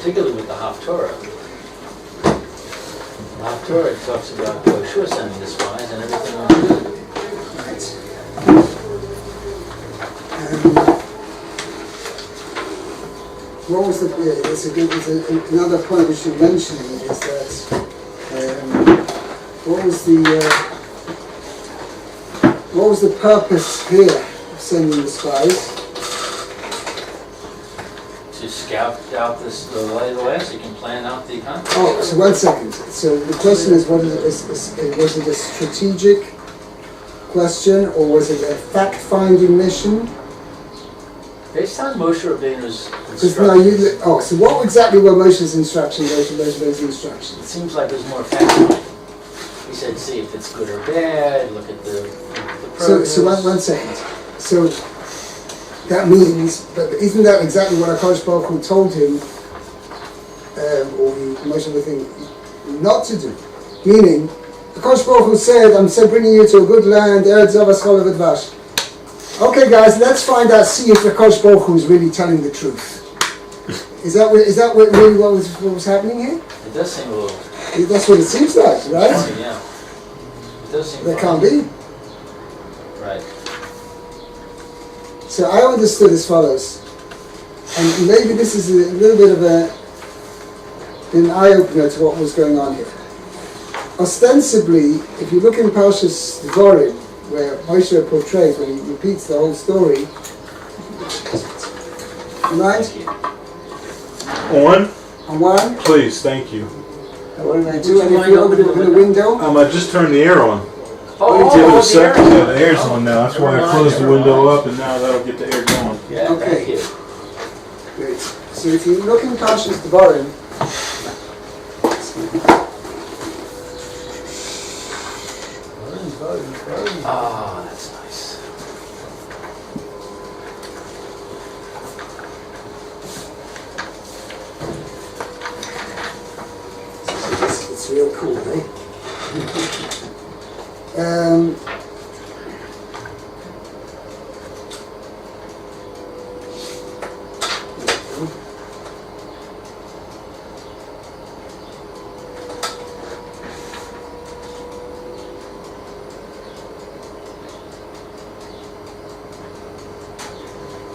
particularly with the Haftorah. The Haftorah talks about Yeshua sending the spies and everything went good. Right. What was another point we should mention is that what was the purpose here of sending the spies? To scout out the lay of the land so you can plan out the economy. Oh, so 1 second. So the question is, was it a strategic question or was it a fact-finding mission? Based on Moshe Rabbeinu's instructions. So what exactly were Moshe's instructions, those instructions? It seems like there's more fact-finding. He said, see if it's good or bad, look at the produce. So 1 second. So that means, but isn't that exactly what HaKodesh Baruch Hu told him, or Moshe the thing, not to do? Meaning, HaKodesh Baruch Hu said, I'm bringing you to a good land, Eretz Zavas Cholav Advash. Okay, guys, let's find out, see if HaKodesh Baruch Hu is really telling the truth. Is that really what was happening here? It does seem a little... That's what it seems like, right? Yeah. It does seem... That can't be. Right. So I understood as follows, and maybe this is a little bit of an eye-opener to what was going on here. Ostensibly, if you look in Parshas Devarim, where Moshe portrays, when he repeats the whole story, right? On one? Please, thank you. What did I do? And if you open the window? I just turned the air on. Oh, Give it a second. Yeah, the air's on now. That's why I closed the window up, and now that'll get the air going. Yeah, okay. Thank you. Great. So if you look in Parshas Devarim, Ah, that's nice. it's real cool, eh?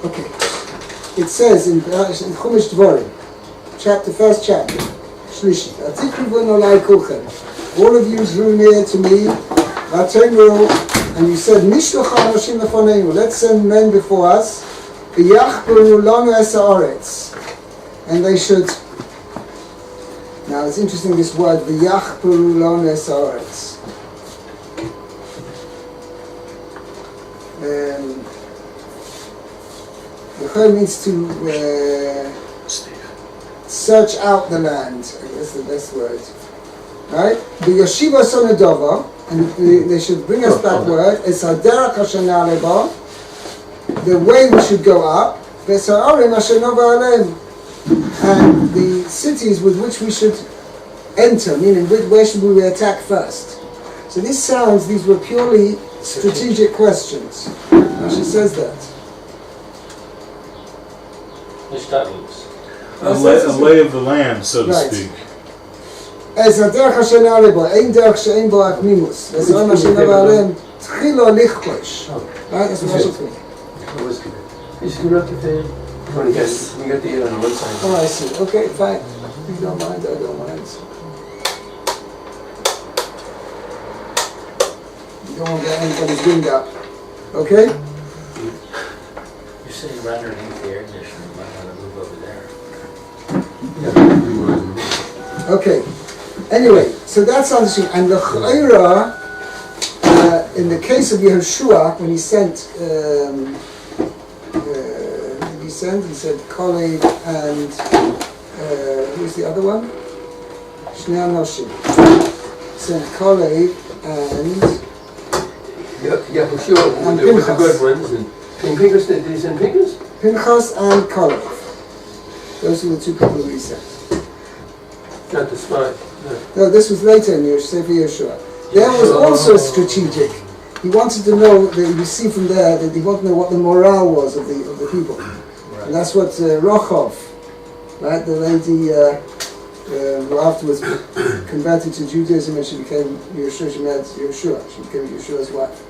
Okay, it says in Chumash Dvarim, first chapter, Shlishi, all of you drew near to me, and you said, let's send men before us, and they should. Now it's interesting this word, the means to search out the land. That's the best word. Right? The Yeshiva Sonadova, and they should bring us that word, is the way we should go up, and the cities with which we should enter, meaning where should we attack first. So these were purely strategic questions. She says that. A lay of the land, so to speak. As a derech hashana lebo, ein derech she'ein bo apnimus. As a mashina ba'alem, tchilo lichkosh. Right, that's what Rashi says. Is you not the yes, you got the ear on one side. Oh, I see. Okay, fine. You don't mind, I don't mind. You don't want to get anybody's wind up. Okay? You're sitting right underneath the air conditioner. You might want to move over there. Okay. Anyway, so that's understood. And the Chayra, in the case of Yehoshua, when he sent, he said Kalev and who's the other one? Shnei Nafshi. Sent Kalev and Yehoshua with the good ones. And Pinchas, did he send Pinchas? Pinchas and Kalev. Those are the two people he sent. Not the spy. No, this was later in Yehoshua. There was also strategic. He wanted to know, you see from there, that he wanted to know what the morale was of the people. Right. And that's what Rochov right? The lady who afterwards converted to Judaism and she became Yeshua. She married Yeshua. She became Yeshua's wife.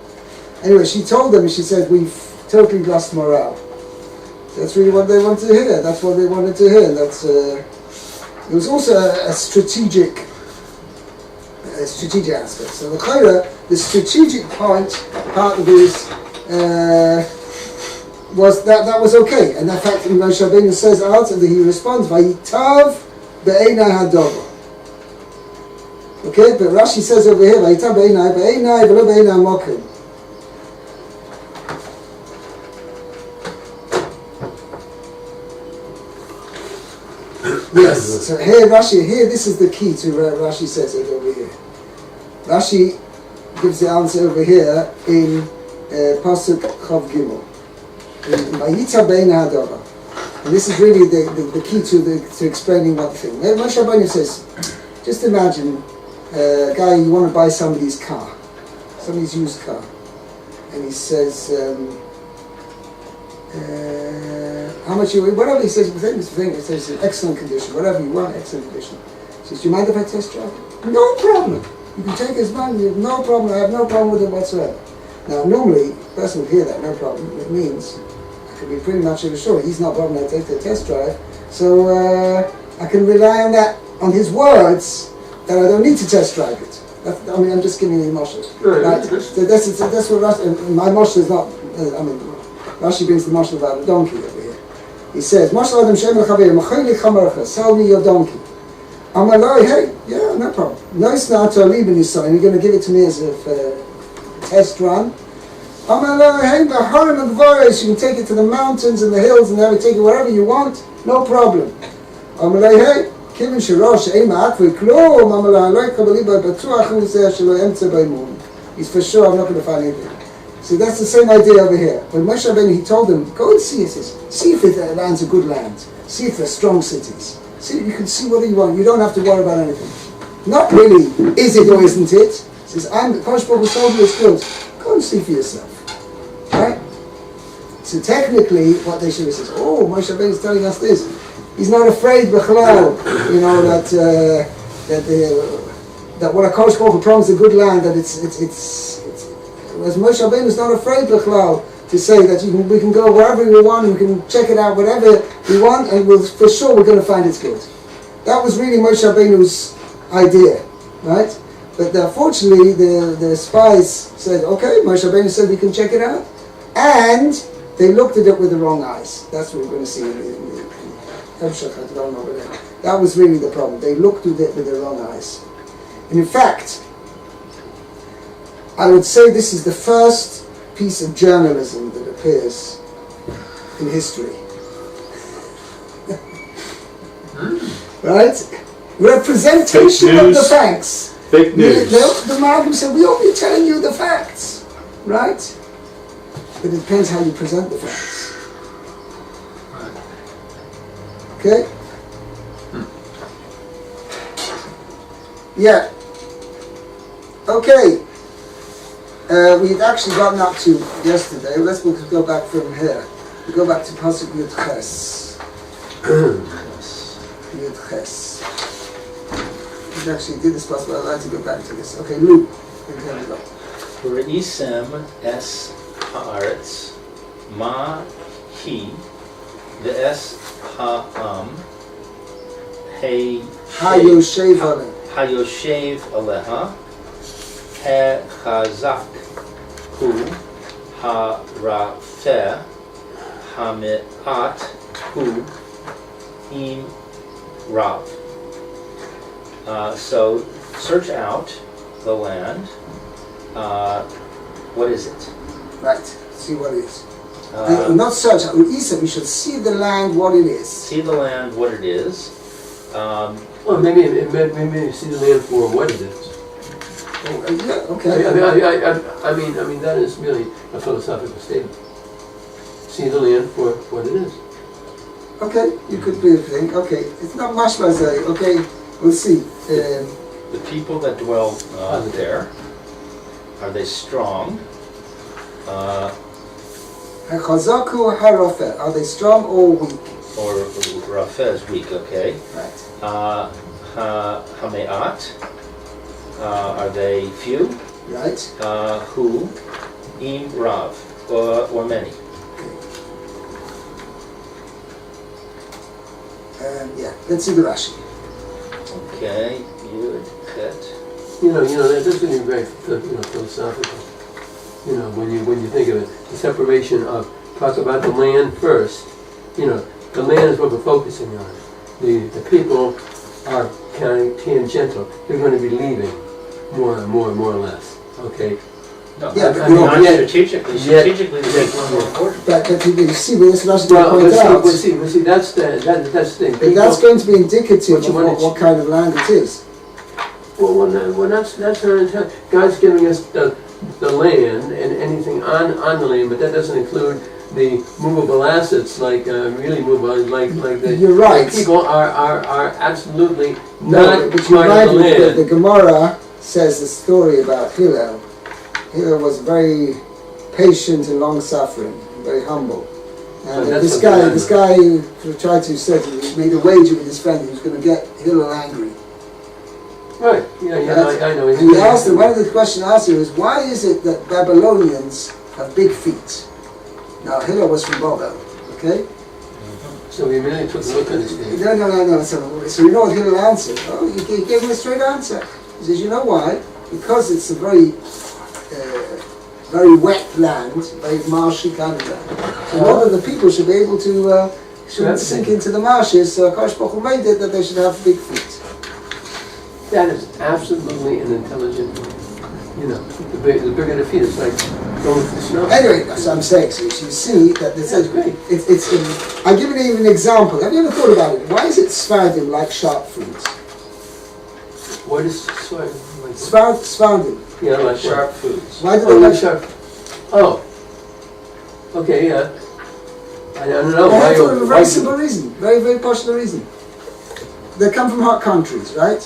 Anyway, she told them, she said, we've totally lost morale. That's really what they wanted to hear. That's what they wanted to hear. That's it was also a strategic aspect. So the strategic part of this was that was okay. And in fact, Moshe Rabbeinu says out and he responds, "Vayitav be'einai hadova." Okay, but Rashi says over here, "Vayitav be'einai v'lo be'einai mokim." Yes, so here Rashi, this is the key to what Rashi says it over here. Rashi gives the answer over here in Pasuk Chav Gimel. Vayitza bein ha'adava. And this is really the key to explaining what the thing. Moshe Rabbeinu says, just imagine a guy, you want to buy somebody's car, somebody's used car, and he says, how much whatever he says, he says in excellent condition, whatever you want, excellent condition. He says, do you mind if I test drive it? No problem. You can take his money, you have no problem, I have no problem with it whatsoever. Now normally, a person would hear that, no problem, it means I can be pretty much sure he's not bothered to take the test drive, so I can rely on that, on his words, that I don't need to test drive it. I'm just giving you the mashal. Right? So that's what Rashi, my mashal is not, Rashi brings the mashal about a donkey over here. He says, Mashal Adam Shem L'Chaver, Machayli Chamarcha, sell me your donkey. I'm like, hey, yeah, no problem. Nice now to leave in your son, you're going to give it to me as a test run. I'm like, hey, the Harim and Gvaris, you can take it to the mountains and the hills and take it wherever you want, no problem. I'm like, hey, Kivin Shirosh, Eima Akvi Klom, I'm like, he's for sure, I'm not going to find anything. So that's the same idea over here. When Moshe Rabbeinu, he told them, go and see it. See if the land's a good land. See if they're strong cities. See, you can see whatever you want. You don't have to worry about anything. Not really, is it or isn't it? He says, the Kodesh Baruch Hu told you it's good. Go and see for yourself. Right? So technically, what they should have said, oh, Moshe Rabbeinu is telling us this. He's not afraid, b'chalal, that what a Kodesh Baruch Hu promised a good land, that it's as Moshe Rabbeinu is not afraid, b'chalal, to say that we can go wherever we want, we can check it out, whatever we want, and for sure we're going to find it's good. That was really Moshe Rabbeinu's idea, right? But unfortunately, the spies said, okay, Moshe Rabbeinu said we can check it out, and they looked at it with the wrong eyes. That's what we're going to see in the that was really the problem. They looked at it with the wrong eyes. And in fact, I would say this is the first piece of journalism that appears in history. Right? Representation of the facts. Fake news. The Malcolm said, we'll be telling you the facts. Right? But it depends how you present the facts. Okay? Yeah. Okay. We'd actually gotten up to yesterday. Let's go back from here. We go back to Pasuk Yud Ches. Yud Ches. We actually did this Pasuk, but I'd like to go back to this. Okay, Luke. Here we go. Re'isem es haaretz ma hi ve'es ha'am Hayoshev Aleh. hayoshev aleha hechazak hu harafeh hame'at hu im rav. So search out the land. What is it? Right. See what it is. Not search out. We should see the land, what it is. See the land, what it is. Well, maybe see the land for what it is. Oh, yeah, okay. I mean that is really a philosophical statement. See the land for what it is. Okay, you could be a thing. Okay, it's not mashma say. Okay, we'll see. The people that dwell there, are they strong? Hachazaku harafeh. Are they strong or weak? or Rafeh is weak, okay. Right. Hame'at, are they few? Right. Who? Im Rav, or many. Yeah, let's see the Rashi. Okay, Yud, Chet. That's really very philosophical. When you think of it, the separation of, talk about the land first. The land is what we're focusing on. The people are kind of tangential. They're going to be leaving more or less. Okay. No, Yeah, not but you know, strategically. Strategically, the big one more important. But you see, what this Rashi Well, point out. see, that's the thing. But that's going to be indicative What you of want to what kind of land it is. Well, that's not intent. God's giving us the land and anything on the land, but that doesn't include the movable assets, like really movable, like the You're right. the people are absolutely No, not but you're part right. of the land. The Gemara says the story about Hillel. Hillel was very patient and long-suffering, very humble. And So this that's guy who tried to say, he made a wager with his friend, he was going to get Hillel angry. Right, yeah, I know. And he asked him, one of the questions I asked him was, why is it that Babylonians have big feet? Now, Hillel was from Babel, okay? So we really took a look at this thing. No. So you know what Hillel answered? Oh, he gave him a straight answer. He says, you know why? Because it's a very wet land, very marshy kind of land. So all of the people should be able to shouldn't sink into the marshes. So HaKodesh Baruch Hu made it that they should have big feet. That is absolutely an intelligent, the bigger the feet, it's like going through snow. Anyway, that's what I'm saying. So you see that this That's great. I'll give you even an example. Have you ever thought about it? Why is it Sfardim like sharp foods? What is sweat? Like, Sfardim. yeah, like Sharp foods. Why do Oh, they like like sharp. Oh. Okay, yeah. I don't know. They have Why- a very simple reason. Very, very popular reason. They come from hot countries, right?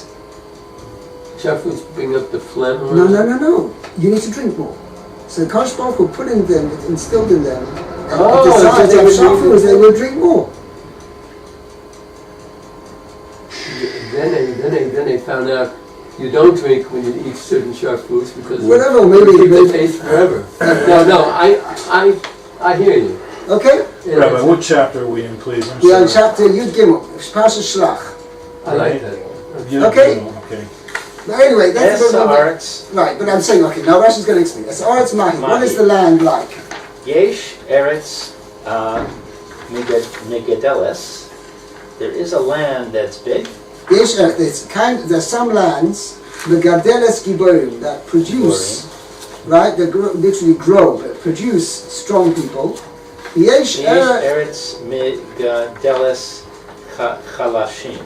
Sharp foods bring up the phlegm? Or No. You need to drink more. So HaKodesh Baruch Hu put in them, instilled in them, Oh, a desire so to they have would sharp drink foods, they more. will drink more. Then they found out you don't drink when you eat certain sharp foods because Whatever, you maybe- keep the maybe- taste forever. No, I hear you. Okay? Yeah, Rabbi, what chapter are we in, please? I'm We are in sorry. chapter Yud Gimel, Pasha Shlach. I like that. Yud Okay. Gimel, okay. But anyway, that's Es the Haaretz, right. But I'm saying, okay, now Rashi's going to explain. Es Haaretz Mahi. What is the land like? Yesh Eretz Megadeles. There is a land that's big. There's some lands, Megadeles Giborim, that produce, right? That literally grow, that produce strong people. Yesh Yesh Eretz Megadeles Chalashim.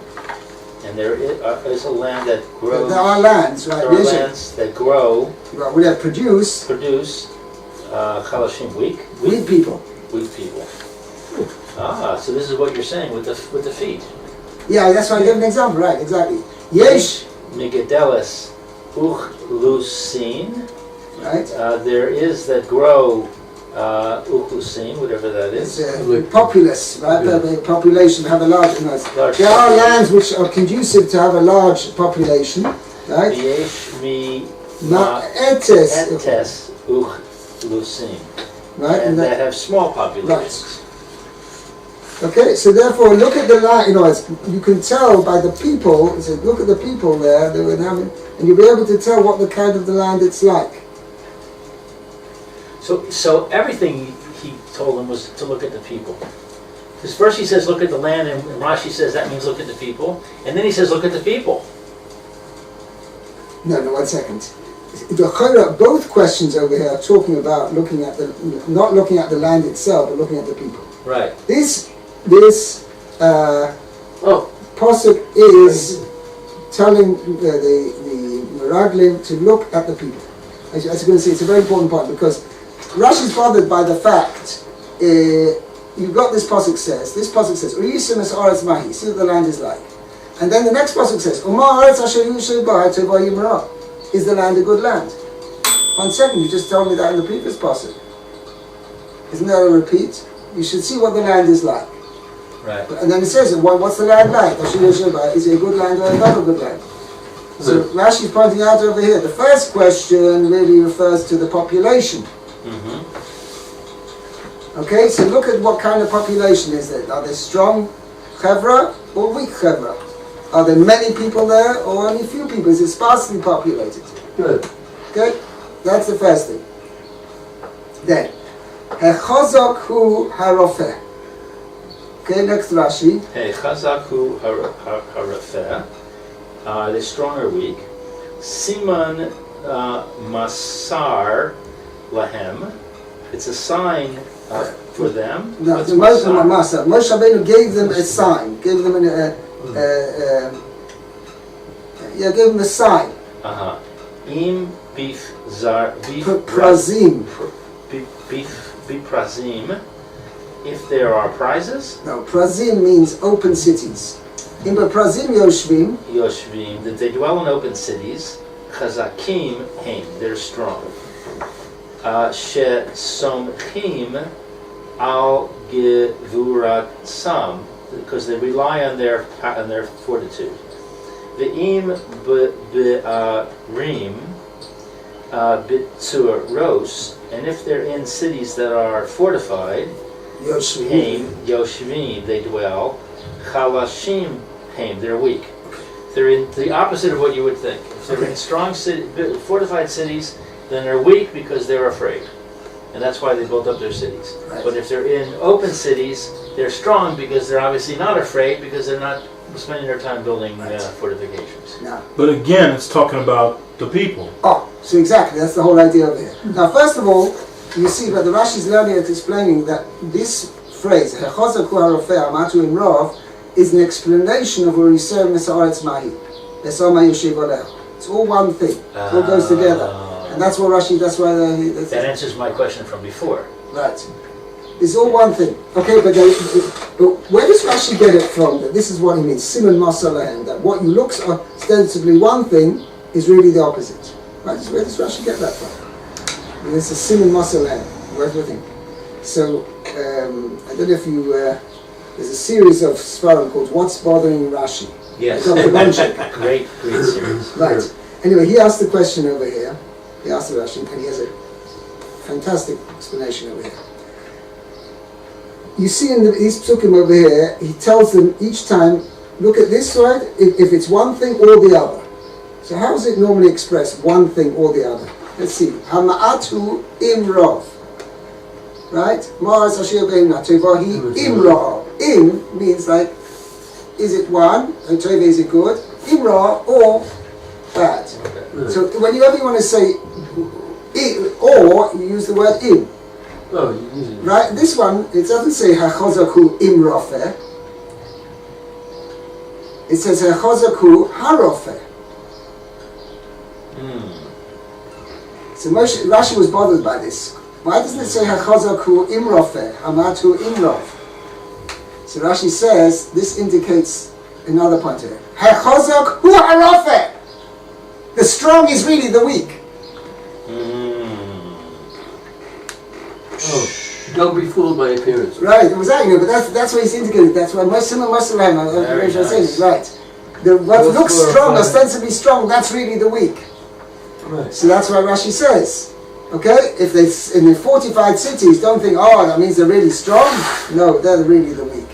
And there is a land that grows. There are lands, right? There are lands that grow, Right, we have produce Chalashim, weak people. people. So this is what you're saying with the feet. Yeah, that's why I gave an example, right? Exactly. Yesh, Megadeles Uchlusin. right? There is that grow Uchlusin, whatever that It's is. populous, right? Yeah. The population have a large. Large There are population. lands which are conducive to have a large population, right? Yesh mi Etes, Uchlusin. right? And that have small populations. Okay, so therefore, look at the land. You can tell by the people. It says, look at the people there. They were having, and you'll be able to tell what the kind of the land it's like. So everything he told them was to look at the people. Because first he says look at the land, and Rashi says that means look at the people, and then he says look at the people. No, 1 second. Both questions over here are talking about not looking at the land itself, but looking at the people. Right. This Oh, pasuk is telling the Meraglim to look at the people. As you're going to see, it's a very important point because Rashi's bothered by the fact you've got this pasuk says, Uyisim es Aretz Mahi, see what the land is like. And then the next pasuk says, Umar Aretz Asher Yushay Bai Teva Yimra. Is the land a good land? 1 second, you just told me that in the previous pasuk. Isn't that a repeat? You should see what the land is like. Right. And then it says, what's the land like? Is it a good land or not a good land? So Rashi is pointing out over here, the first question really refers to the population. Mm-hmm. Okay, so look at what kind of population is there. Are there strong chevra or weak chevra? Are there many people there or only few people? Is it sparsely populated? Good. Okay, that's the first thing. Then, Hechozok hu harofeh. Okay, next Rashi. Hey, chazak hu harafeh. They're strong or weak. Siman masar lahem. It's a sign for them. No, What's the Moshe Rabbeinu gave them a sign. Gave them gave them a sign. Uh-huh. Im bif zar bif Prazim. Prazim. If there are prizes, No, Prazim means open cities. In Prazim Yoshvim, Yoshvim, that they dwell in open cities, Chazakim Haim, they're strong. She Somchim Al Gevurat Sam, because they rely on their fortitude. Ve'im Be'arim Bitzur Ros, and if they're in cities that are fortified, Yoshvim. Haim, Yoshvim, they dwell. Chalashim, Haim, they're weak. They're in the opposite of what you would think. If they're in strong fortified cities, then they're weak because they're afraid. And that's why they built up their cities. Right. But if they're in open cities, they're strong because they're obviously not afraid because they're not spending their time building fortifications. Now, But again, it's talking about the people. so exactly, that's the whole idea of it. Now, first of all, you see that the Rashi is learning at explaining that this phrase, Hechozak hu harofeh amatu imrov, is an explanation of where he said Mesaretz Mahi. It's all one thing. It all goes together. And that's what Rashi, that's why That answers my question from before. right. It's all one thing. Okay, but where does Rashi get it from? That this is what he means, Simon Masalahem, that what you looks ostensibly one thing is really the opposite. Right? So where does Rashi get that from? And it's a Simon Masalahem. Where's the thing? So, I don't know if you, there's a series of Sfarim called What's Bothering Rashi? Yes. Dr. Banchik. Great series. Right. Anyway, he asked the question over here. He asked the Rashi, and he has a fantastic explanation over here. You see in these psukim over here, he tells them each time, look at this side, if it's one thing or the other. So how is it normally expressed, one thing or the other? Let's see. Hama'atu imrov. Right? Ma'as asher be'imna tevahi imrov. Im means like, is it one? And teva, is it good? Imra or bad. So whenever you want to say or, you use the word im. Oh, you use it. Right? This one, it doesn't say Hachozaku imrofeh. It says Hachozaku harofeh. So Rashi was bothered by this. Why doesn't it say Hachozaku imrofeh? Hamatu imrov. So Rashi says this indicates another point here. Hechozak hu harofeh. The strong is really the weak. Oh, don't be fooled by appearance. Right, exactly. But that's what he's indicating. That's why Muslim, right? What looks strong, ostensibly strong, that's really the weak. Right. So that's what Rashi says. Okay, if they in the fortified cities, don't think, oh, that means they're really strong. No, they're really the weak.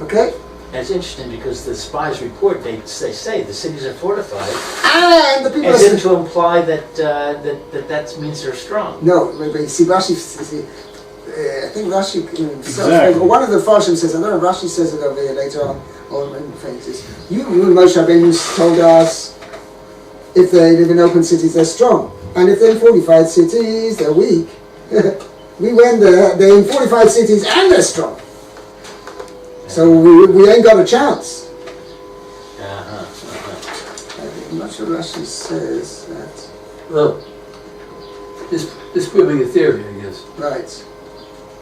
Okay. And it's interesting because the spies report, they say the cities are fortified, And the people as if to imply that that means they're strong. No, but you see, Rashi, I think Rashi himself, Exactly. one of the Farshim says, I don't know if Rashi says it over here later on, or in fact, you Moshe Rabbeinu told us, if they live in open cities, they're strong. And if they're in fortified cities, they're weak. We went there, they're in fortified cities and they're strong. So we ain't got a chance. I'm not sure Rashi says that. Well, just proving a theory, I guess. Right.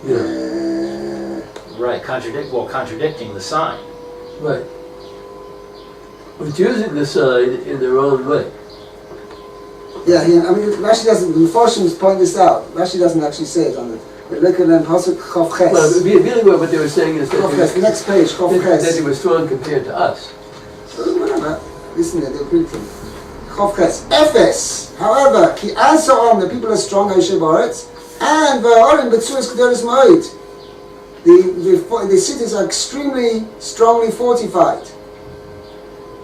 Yeah. Right, contradicting the sign. Right. But using the sign in their own way. Yeah, I mean, Rashi doesn't, the Farshim point this out. Rashi doesn't actually say it on the, Look at them, Pasuk Chav Well, Ches. really what they were saying is that Chav Ches, the next page, Chav that Ches. they were strong compared to us. Whatever. Listen here, they're Greek thing. Chav Ches. Ephes. However, Ki Asa'am, the people are strong, Yeshiva Baretz, and Va'arim Betzuas Kedoros Moed. The cities are extremely strongly fortified.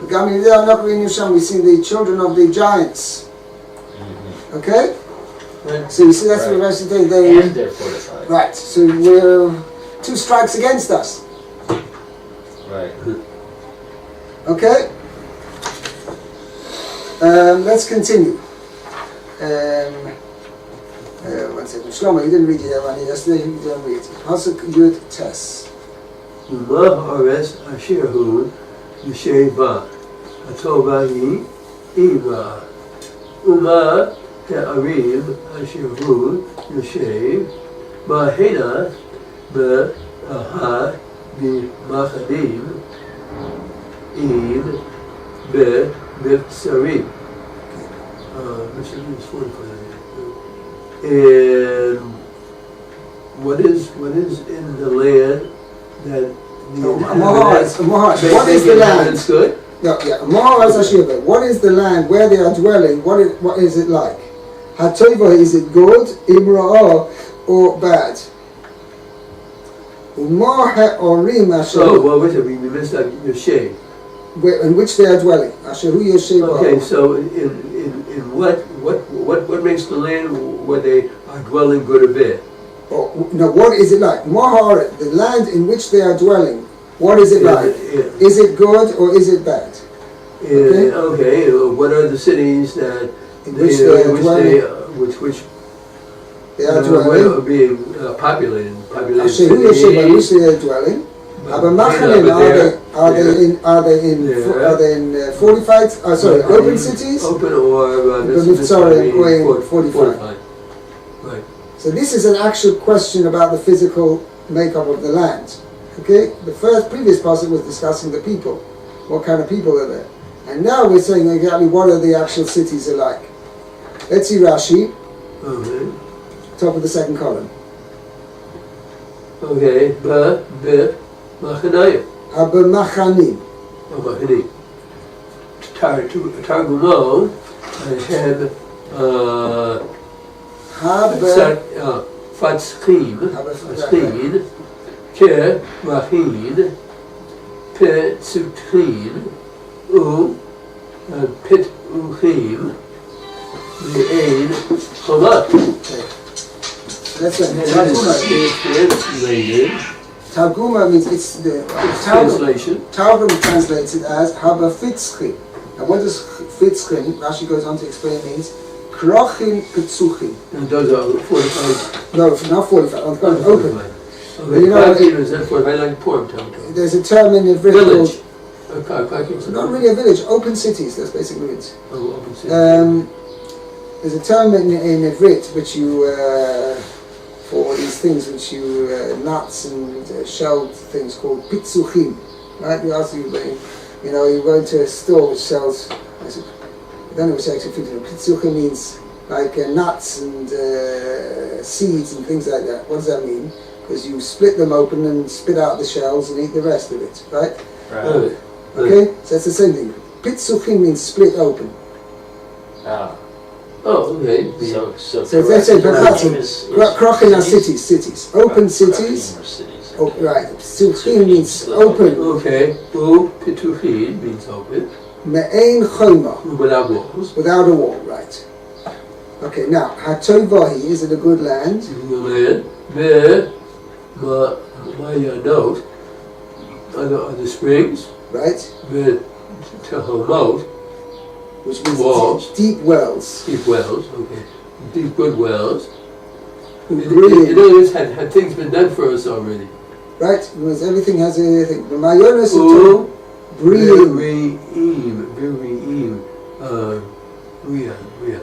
We've seen the children of the giants. Okay? Right. So you see that's what Right. Rashi says. And they're fortified. Right, so we're 2 strikes against us. Right. Okay? Let's continue. One second. Shlomo, you didn't read it yesterday, you didn't read it. Pasuk Yud Tes. Uma ha'aretz asher hu yesheva hatova hi ima. Uma ha'arim asher hu yeshev ma'hena be'aha b'machanim im be'b'tsarim. Which is 45. And what is in the land that the Maharas. What is the land? It's good. Yeah. Maharas Ashiva. What is the land where they are dwelling? What is it like? Hatova, is it good, Imra'ah, or bad? Umar ha'orim asher. Oh, well, wait a minute, we missed out Yeshev. In which they are dwelling. Asher hu Yeshiva. Okay, so in what makes the land where they are dwelling good or bad? No, what is it like? Maharat, the land in which they are dwelling. What is it like? Is it good or is it bad? Okay, what are the cities that In which they are dwelling. They are being populated. Asher hu Yeshiva, in which they are dwelling. Are they in fortified? Open cities. Open or fortified. Right. So this is an actual question about the physical makeup of the land. Okay, the previous passage was discussing the people, what kind of people are there, and now we're saying exactly what are the actual cities are like. Let's see Rashi, Okay. top of the second column. Okay, Machanayim. Habamachanim. Machanim. Targumo had Fatzchin, Ke Rahin, Petzutchin, U Pit Uchim, Le'ain Chomat. That's what Translated. Targuma means it's the Translation. Targum translates it as Haba Fitzchin. And what does Fitzchin, Rashi goes on to explain, means Krochin Petzuchin. And those are 45. No, not 45, on the contrary, open. Okay, You know, is that 45 like poor town? There's a term in Hebrew Village. called, not really a village, open cities, that's basically what it is. Oh, open city. There's a term in Ivrit which you, for these things which you, nuts and shelled things called pitzuchim, right? You ask you go into a store which sells, I don't know which actually fits it. Pitzuchim means like nuts and seeds and things like that. What does that mean? Because you split them open and spit out the shells and eat the rest of it, right? Right. Okay, so that's the same thing. Pitzuchim means split open. Ah. Oh, okay. So let's say Krochin is Krochin are cities, open cities. Krochin are cities. Oh, right. Pitzuchim means open. Okay. U Pituchin means open. Me'ein choma. Without walls. Without a wall, right. Okay, now, Hatovahi, is it a good land? Land. My note are the springs. Right? Tehomot. Which means Walls. deep wells. Deep wells, okay. Deep good wells. Brilliant. In other words, had things been done for us already. Right? Because everything has a thing. Mayonas Brilliant.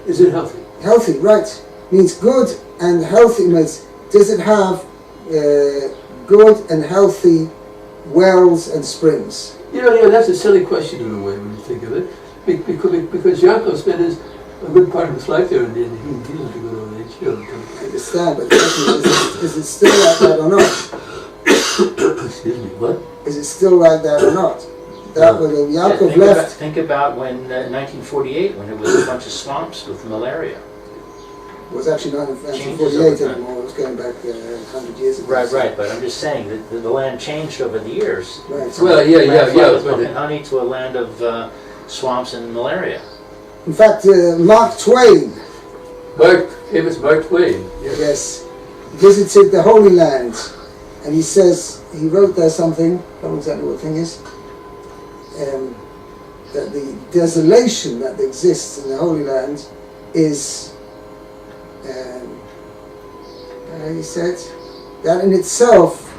Is it healthy? Healthy, right. Means good and healthy. Means, does it have good and healthy wells and springs? That's a silly question in a way when you think of it. Because Yaakov spent a good part of his life there, and he lived a good old age. I understand, but the question is it still like that or not? Excuse me, what? Is it still like that or not? That when Yaakov left. Think about when 1948, when it was a bunch of swamps with malaria. It was actually not in 1948 anymore. It was going back 100 years ago. Right. But I'm just saying that the land changed over the years. Right. Well, yeah. With milk and honey to a land of swamps and malaria. In fact, Mark Twain. Famous Mark Twain. Yes, visited the Holy Land, and he says he wrote there something. I don't know exactly what the thing is. That the desolation that exists in the Holy Land is, he said, that in itself,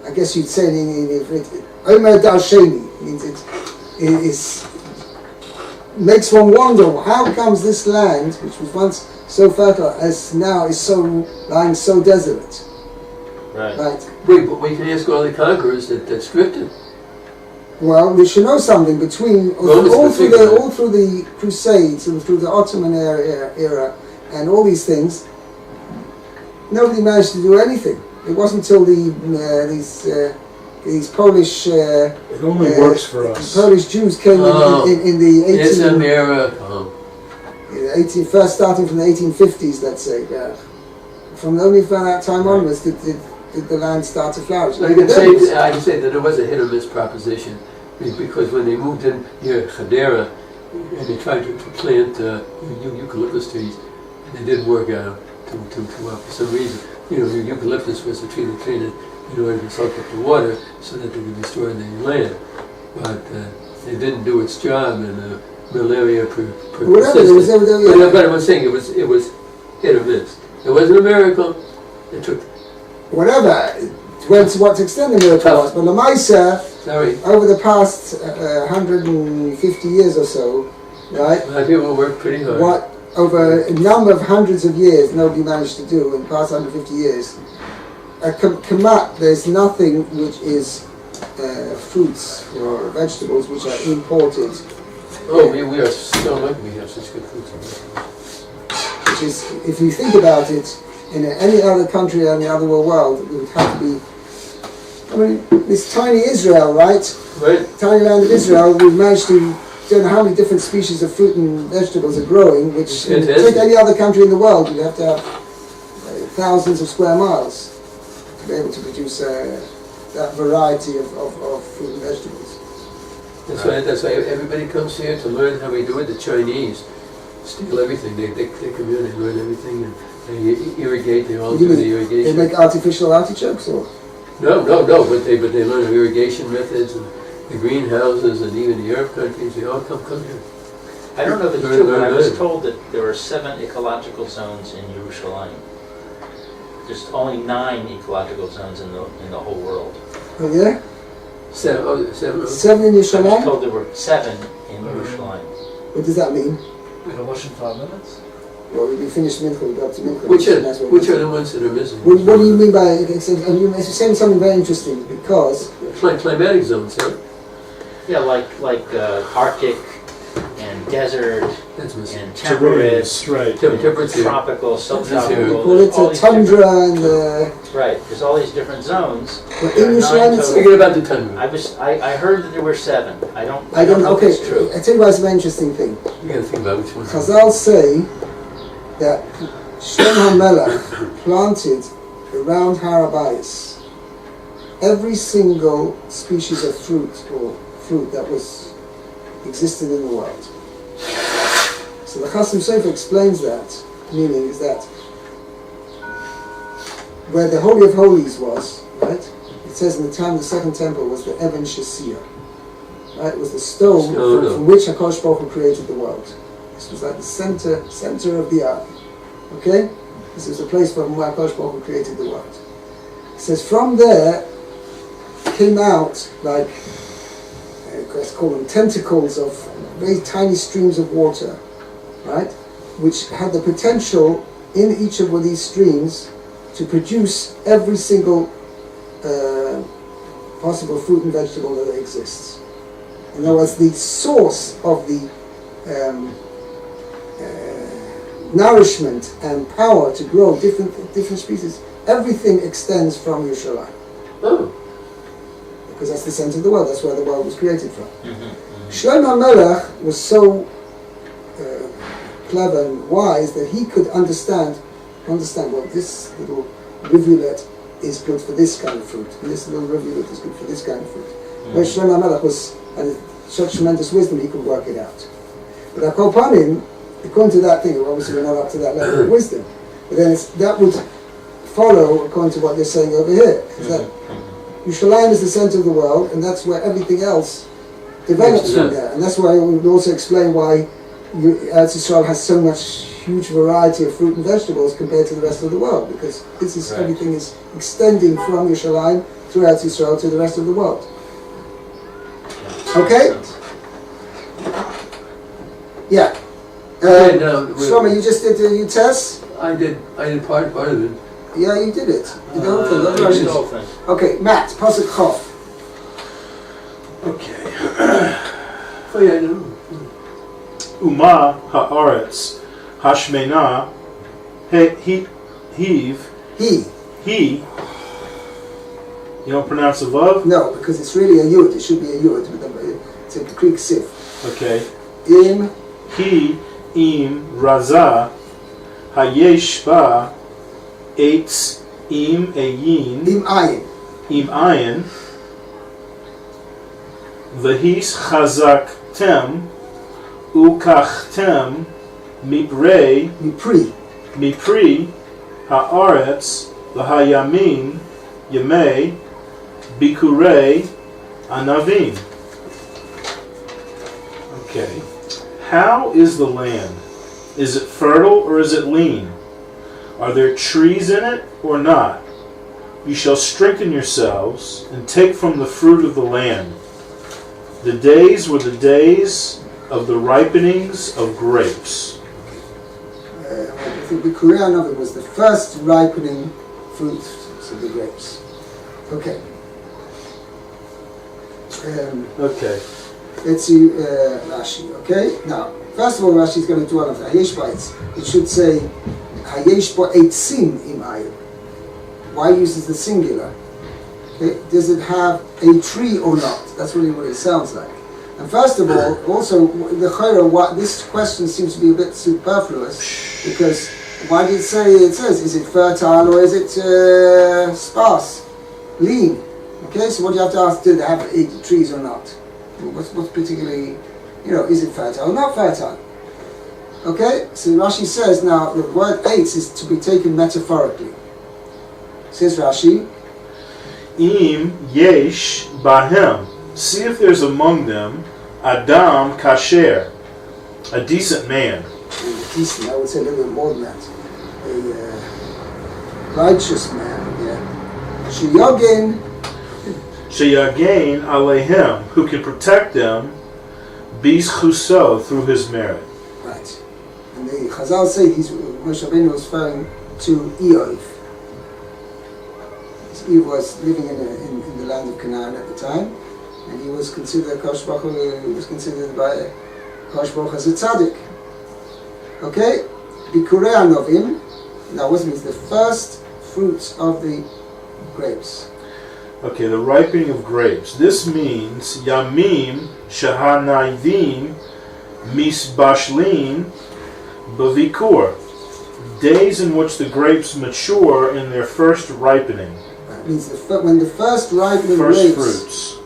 I guess you'd say Omer Darsheni, means it makes one wonder how comes this land, which was once so fertile, as now is lying so desolate. Right. Wait, but we can ask all the conquerors that stripped it. Well, we should know something between all through the Crusades and through the Ottoman era and all these things. Nobody managed to do anything. It wasn't until these Polish It only works for us. Polish Jews came in the 18 first starting from the 1850s, let's say. From that time onwards did the land start to flourish. I can say that it was a hit or miss proposition, because when they moved in near Hadera and they tried to plant eucalyptus trees, and it didn't work out for some reason. Eucalyptus was the tree that planted in order to soak up the water so that they could be stored in the land, but it didn't do its job, and malaria persisted. But I was saying it was hit or miss. It wasn't a miracle. It took. Whatever, to what extent the miracle was, but Lamaisa, over the past 150 years or so, right? People worked pretty hard. What over a number of hundreds of years nobody managed to do in the past 150 years. Kamat, there's nothing which is fruits or vegetables which are imported. Oh, we are so lucky we have such good fruits and vegetables. Which is, if you think about it, in any other country or any other world, it would have to be. I mean, this tiny Israel, right? Tiny land of Israel, we've managed to. Don't know how many different species of fruit and vegetables are growing. Which take any other country in the world, you'd have to have thousands of square miles to be able to produce that variety of fruit and vegetables. That's why everybody comes here to learn how we do it. The Chinese steal everything. They come here and they learn everything, and they irrigate. They all do the irrigation. They make artificial artichokes, or? No. But they learn the irrigation methods and the greenhouses, and even the Arab countries. They all come here. I don't know if it's true, but I was told that there are 7 ecological zones in Yerushalyim. There's only 9 ecological zones in the whole world. Oh yeah? 7. 7 in Yerushalayim? I was told there were 7 in Yerushalayim. What does that mean? We have 5 minutes. Well, we finished Mincha, we got to Mincha. Which are the ones that are missing? What do you mean by, you're saying something very interesting, because... Climatic zones, huh? Yeah, like Arctic and desert and temperate, tropical, subtropical. We call it tundra and... Right, there's all these different zones. But in Yerushalayim it's... Forget about the tundra. I heard that there were 7. I don't know okay, if it's true. I tell you why it's a very interesting thing. You gotta think about which ones. Chazal say that Shem HaMelech planted around Har HaBayis every single species of fruit that existed in the world. So the Chasam Sofer explains that, meaning is that where the Holy of Holies was, right? It says in the time of the Second Temple was the Even Shesiyah. Right? It was the stone from which HaKodesh Baruch Hu created the world. This was like the center of the earth. Okay? This is the place from where HaKodesh Baruch Hu created the world. It says from there came out like, let's call them tentacles of very tiny streams of water, right? Which had the potential in each of these streams to produce every single possible fruit and vegetable that exists. In other words, the source of the nourishment and power to grow different species, everything extends from Yerushalayim. Oh, Because that's the center of the world, that's where the world was created from. Mm-hmm. Shlomo Melech was so clever and wise that he could understand, well, this little rivulet is good for this kind of fruit, and this little rivulet is good for this kind of fruit. But Shlomo Melech had such tremendous wisdom, he could work it out. But HaKodesh, according to that thing, obviously we're not up to that level of wisdom, but then that would follow according to what you're saying over here, is that Yerushalayim is the center of the world, and that's where everything else develops from there. And that's why we would also explain why Eretz Yisrael has so much huge variety of fruit and vegetables compared to the rest of the world, because this is everything is extending from Yerushalayim to Eretz Yisrael to the rest of the world. Okay? Yeah. Okay, now, Shlomo, you just did your test? I did part of it. Yeah, you did it. You did the whole thing. You That's did right. the whole thing. Okay, Matt, Pasuk Chof. Okay. Oh yeah, I know. Uma haaretz hashmena heave He. You don't pronounce the vav? No, because it's really a yud. It should be a yud. It's a Greek sif. Okay. Im. He im raza hayesh ba eitz im ayin Im ayin. im ayin v'his chazak tem ukachtem miprei Mipri. haaretz l'hayamin yemei bikurei anavim. Okay. How is the land? Is it fertile or is it lean? Are there trees in it or not? You shall strengthen yourselves and take from the fruit of the land. The days were the days of the ripenings of grapes. I think the Korean of it was the first ripening fruits of the grapes. Okay. Okay. Let's see Rashi. Okay. Now, first of all, Rashi is going to dwell on the Hayesh bites. It should say Hayesh bo eitzim im ayin. Why uses the singular? Okay. Does it have a tree or not? That's really what it sounds like. And first of all, also the Chayra, this question seems to be a bit superfluous, because why did it say it says? Is it fertile or is it sparse, lean? Okay, so what do you have to ask? Did they have trees or not? What's particularly, is it fertile or not fertile? Okay, so Rashi says now the word eitz is to be taken metaphorically. Says Rashi, Im yesh bahem. See if there's among them Adam kasher, a decent man. Decent, I would say a little bit more than that. A righteous man, yeah. Sheyogin, Sheyagain alehem, who can protect them, bizchuso, through his merit. right. And the Chazal say Moshe Rabbeinu was referring to Eov. Eov was living in the land of Canaan at the time, and he was considered by Kosh Baruch Hu as a tzaddik. Okay? Bikurei Anovim. Now what means? The first fruits of the grapes. Okay, the ripening of grapes. This means Yamim Shahanayvim Misbashlin Bavikur. Days in which the grapes mature in their first ripening. That means when the first ripening First grapes fruits.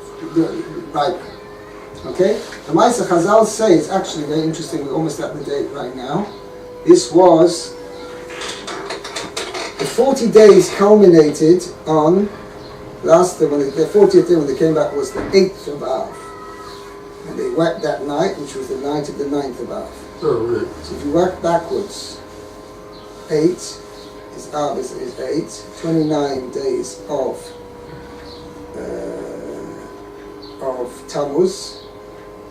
ripen. Okay? The Ma'aseh Chazal say, it's actually very interesting, we're almost at the date right now. This was, the 40 days culminated on, the 40th day when they came back was the 8th of Av. And they wept that night, which was the night of the 9th of Av. Oh, right. So if you work backwards, 8 is Av is 8, 29 days of Tammuz,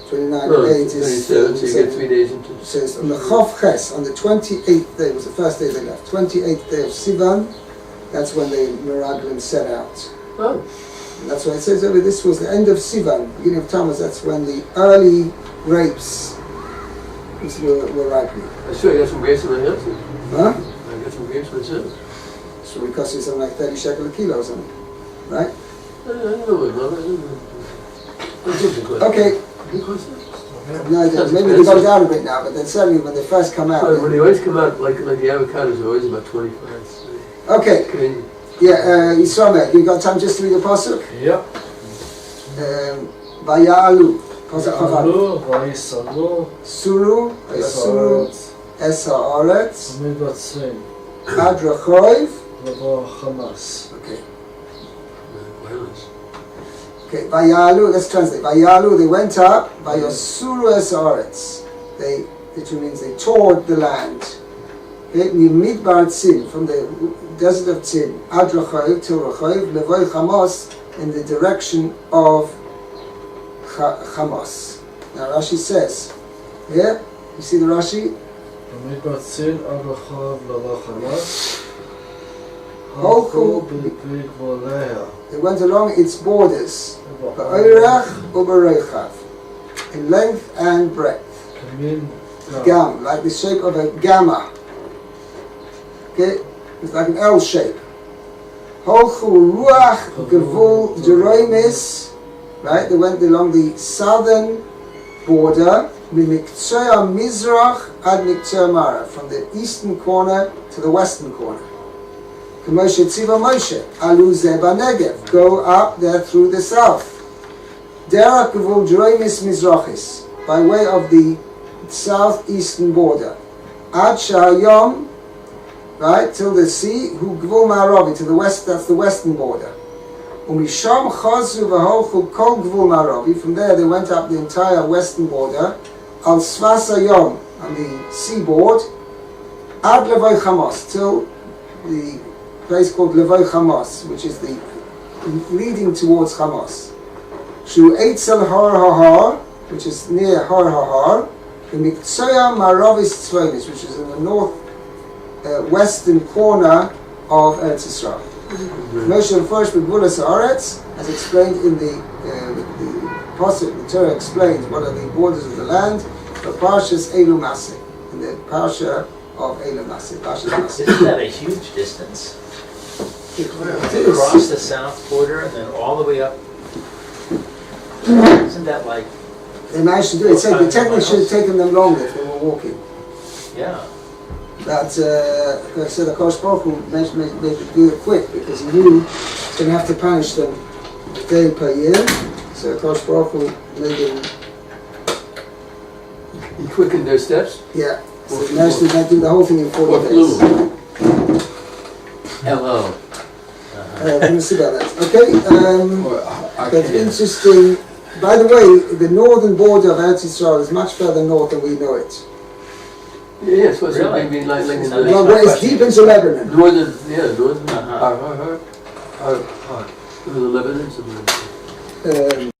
29 days is 27, so you get 3 days into so it's on the Chof Ches, on the 28th day, was the first day they left, 28th day of Sivan, that's when the Meraglim set out. Oh, And that's why it says over this was the end of Sivan, beginning of Tammuz, that's when the early grapes Because we're ripening. I sure I got some grapes in my house. Huh? I got some grapes myself. So it costs you something like 30 shekel a kilo or something. Right? I don't know what, Mother. Okay. No idea. Maybe they go down a bit now, but then certainly when they first come out. When they always come out, like the avocados are always about 25. Okay. Okay. Yeah, Yisrael, you got time just to read the pasuk? Yep. Vaya'alu. Pasuk Chavav. יעלו ויסערו Suru, Suru, Es ha'aretz, ומתבצרים Ad Rechoiv. לבוא חמאס. Okay. Violence. Okay, Vayalu, let's translate. Vayalu, they went up, Vayosuru es haaretz. They, which means they tore the land. Okay, Midbar Tzin, from the desert of Tzin, Ad Rechoiv, till Rechoiv, Levoi Chamos, in the direction of Chamos. Now Rashi says, here, you see the Rashi? ומתבצרים עד רחוב לבוא חמאס. הלכו בגבוליה. They went along its borders, Ba'orach u'Barechav, in length and breadth. כמין Gam, like the shape of a gamma. Okay, it's like an L shape. Holchu ruach gevul Jeroimis, right? They went along the southern border, mimiktsua mizrach ad miktsua mara, from the eastern corner to the western corner. Moshe Tziva Moshe, Alu Zeba Negev, go up there through the south. Derach Gevul Jeroimis Mizrachis, by way of the southeastern border. Ad Sha'ayom, right, till the sea, Hu Gevul Ma'aravi, to the west, that's the western border. Umisham Chazu V'holchu Kol Gevul Ma'aravi, from there they went up the entire western border. Al Svas Ayom, on the seaboard. Ad Levoi Chamos, till the place called Levoi Chamos, which is the leading towards Chamos. Shu Eitzel Har Hahar, which is near Har Hahar, the Miktsoya Maravis Tzvonis, which is in the north western corner of Eretz Yisrael. Moshe first with Bulas Haaretz, as explained in the Pasuk, the Torah explains what are the borders of the land, the Parshas Elu Maseh, in the Parsha of Elu Maseh, Parshas Maseh. Isn't that a huge distance? Across the south border and then all the way up. Isn't that like, They managed to do it. It said the technically should have taken them longer if they were walking. yeah. But like I said, HaKodesh Baruch Hu made it do it quick because he knew he was going to have to punish them a day per year. So HaKodesh Baruch Hu made them, He quickened their steps. yeah. So he managed to do the whole thing in 40 Or days. flew. Hello. Let me see about that. Okay, Or that's interesting. By the way, the northern border of Eretz Yisrael is much further north than we know it. Yeah, so it's Really? maybe like in That's the Well, my it's deep into Lebanon. northern, northern, Uh-huh. the Lebanon, somewhere.